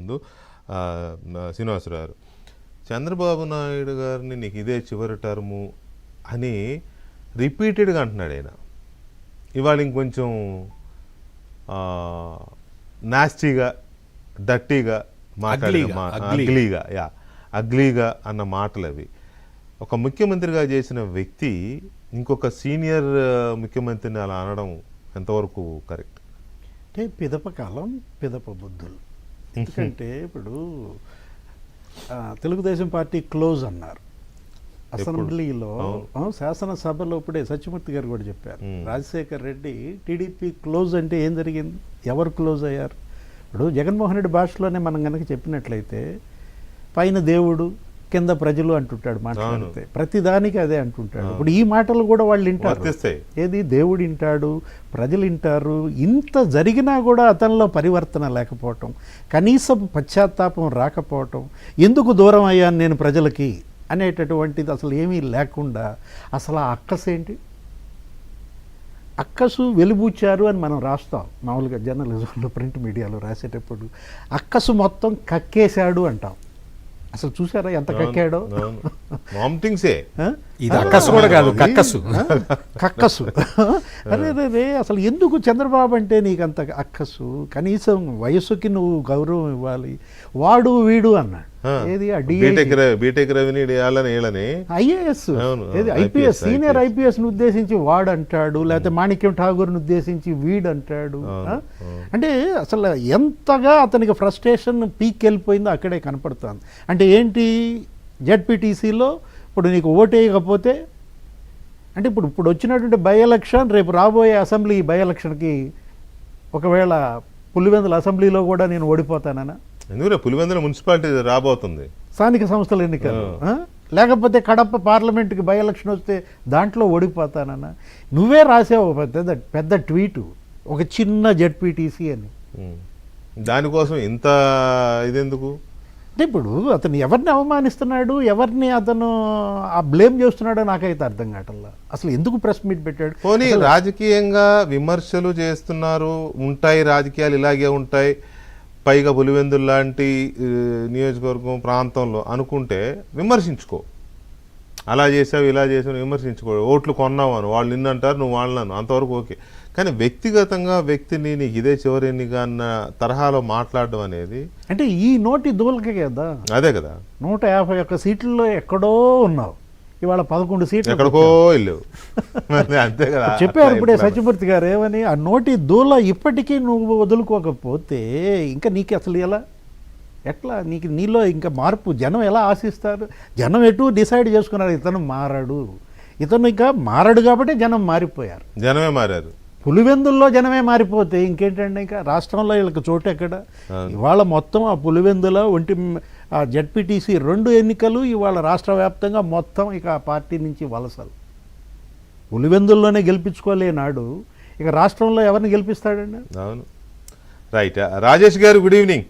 ముందు శ్రీనివాసరావు గారు, చంద్రబాబు నాయుడు గారిని నీకు ఇదే చివరి టర్ము అని రిపీటెడ్గా అంటున్నాడు ఆయన. ఇవాళ ఇంకొంచెం నాస్టీగా, డట్టీగా అగ్లీగా అన్న మాటలు అవి. ఒక ముఖ్యమంత్రిగా చేసిన వ్యక్తి ఇంకొక సీనియర్ ముఖ్యమంత్రిని అలా అనడం ఎంతవరకు కరెక్ట్? అంటే పిదప కాలం పిదప బుద్ధులు. ఎందుకంటే ఇప్పుడు తెలుగుదేశం పార్టీ క్లోజ్ అన్నారు అసెంబ్లీలో, శాసనసభలో ఇప్పుడే సత్యమూర్తి గారు కూడా చెప్పారు. రాజశేఖర్ రెడ్డి టీడీపీ క్లోజ్ అంటే ఏం జరిగింది, ఎవరు క్లోజ్ అయ్యారు? ఇప్పుడు జగన్మోహన్ రెడ్డి భాషలోనే మనం కనుక చెప్పినట్లయితే పైన దేవుడు కింద ప్రజలు అంటుంటాడు, మాట్లాడితే ప్రతిదానికి అదే అంటుంటాడు. ఇప్పుడు ఈ మాటలు కూడా వాళ్ళు వింటారు. ఏది దేవుడు వింటాడు, ప్రజలు వింటారు. ఇంత జరిగినా కూడా అతనిలో పరివర్తన లేకపోవటం, కనీసం పశ్చాత్తాపం రాకపోవటం, ఎందుకు దూరం అయ్యాను నేను ప్రజలకి అనేటటువంటిది అసలు ఏమీ లేకుండా అసలు ఆ అక్కసేంటి, అక్కసు వెలుబుచ్చారు అని మనం రాస్తాం మామూలుగా జర్నలిజంలో, ప్రింట్ మీడియాలో రాసేటప్పుడు. అక్కసు మొత్తం కక్కేశాడు అంటాం. అసలు చూసారా ఎంత కక్కాడో? ఇది అక్కసు కూడా కాదు, కక్కసు. కక్కసు. అరే అసలు ఎందుకు చంద్రబాబు అంటే నీకు అంత అక్కసు? కనీసం వయసుకి నువ్వు గౌరవం ఇవ్వాలి. వాడు వీడు అన్నాడు. ఏది బీటెక్ రవిని ఐఏఎస్, ఏది ఐపీఎస్, సీనియర్ ఐపీఎస్ ని ఉద్దేశించి వాడు అంటాడు, లేకపోతే మాణిక్యం ఠాగూర్ని ఉద్దేశించి వీడు అంటాడు. అంటే అసలు ఎంతగా అతనికి ఫ్రస్ట్రేషన్ పీక్ వెళ్ళిపోయిందో అక్కడే కనపడుతుంది. అంటే ఏంటి, జెడ్పీటీసీలో ఇప్పుడు నీకు ఓటేయకపోతే అంటే ఇప్పుడు వచ్చినటువంటి బై ఎలక్షన్, రేపు రాబోయే అసెంబ్లీ బై ఎలక్షన్కి ఒకవేళ పులివెందుల అసెంబ్లీలో కూడా నేను ఓడిపోతానన్నా? ఎందుకంటే పులివెందుల మున్సిపాలిటీ రాబోతుంది, స్థానిక సంస్థల ఎన్నికలు. లేకపోతే కడప పార్లమెంట్కి బై ఎలక్షన్ వస్తే దాంట్లో ఓడిపోతానన్నా? నువ్వే రాసావు పెద్ద ట్వీటు, ఒక చిన్న జెడ్పీటీసీ అని. దానికోసం ఇంత ఇదెందుకు? అంటే ఇప్పుడు అతను ఎవరిని అవమానిస్తున్నాడు, ఎవరిని అతను ఆ బ్లేమ్ చేస్తున్నాడో నాకైతే అర్థం కావట్లా. అసలు ఎందుకు ప్రెస్ మీట్ పెట్టాడు? పోనీ రాజకీయంగా విమర్శలు చేస్తున్నారు, ఉంటాయి, రాజకీయాలు ఇలాగే ఉంటాయి, పైగా పులివెందులు లాంటి నియోజకవర్గం ప్రాంతంలో అనుకుంటే విమర్శించుకో. అలా చేసావు, ఇలా చేసావు, విమర్శించుకో. ఓట్లు కొన్నావు అని వాళ్ళు నిన్నంటారు, నువ్వు వాళ్ళను, అంతవరకు ఓకే. కానీ వ్యక్తిగతంగా వ్యక్తిని నీకు ఇదే చివరి ఎన్నిక అన్న తరహాలో మాట్లాడడం అనేది అంటే ఈ నోటి దూలకే కదా. అదే కదా, 151 సీట్లలో ఎక్కడో ఉన్నావు, ఇవాళ 11 సీట్లు ఎక్కడికో వెళ్ళావు. అంతే కదా. చెప్పారు ఇప్పుడే సత్యమూర్తి గారు ఏమని, ఆ నోటి దూల ఇప్పటికీ నువ్వు వదులుకోకపోతే ఇంకా నీకు అసలు ఎట్లా నీలో ఇంకా మార్పు జనం ఎలా ఆశిస్తారు? జనం ఎటు డిసైడ్ చేసుకున్నారు, ఇతను మారాడు, ఇతను ఇంకా మారాడు కాబట్టి జనం మారిపోయారు, జనమే మారారు. పులివెందుల్లో జనమే మారిపోతే ఇంకేంటండి, ఇంకా రాష్ట్రంలో వీళ్ళకి చోటు ఎక్కడ? ఇవాళ మొత్తం ఆ పులివెందుల ఆ జెడ్పీటీసీ 2 ఎన్నికలు ఇవాళ రాష్ట్ర వ్యాప్తంగా మొత్తం ఇక ఆ పార్టీ నుంచి వలసలు. పులివెందుల్లోనే గెలిపించుకోలేనాడు, ఇక రాష్ట్రంలో ఎవరిని గెలిపిస్తాడండి? అవును, రైట్. రాజేష్ గారు, గుడ్ ఈవినింగ్.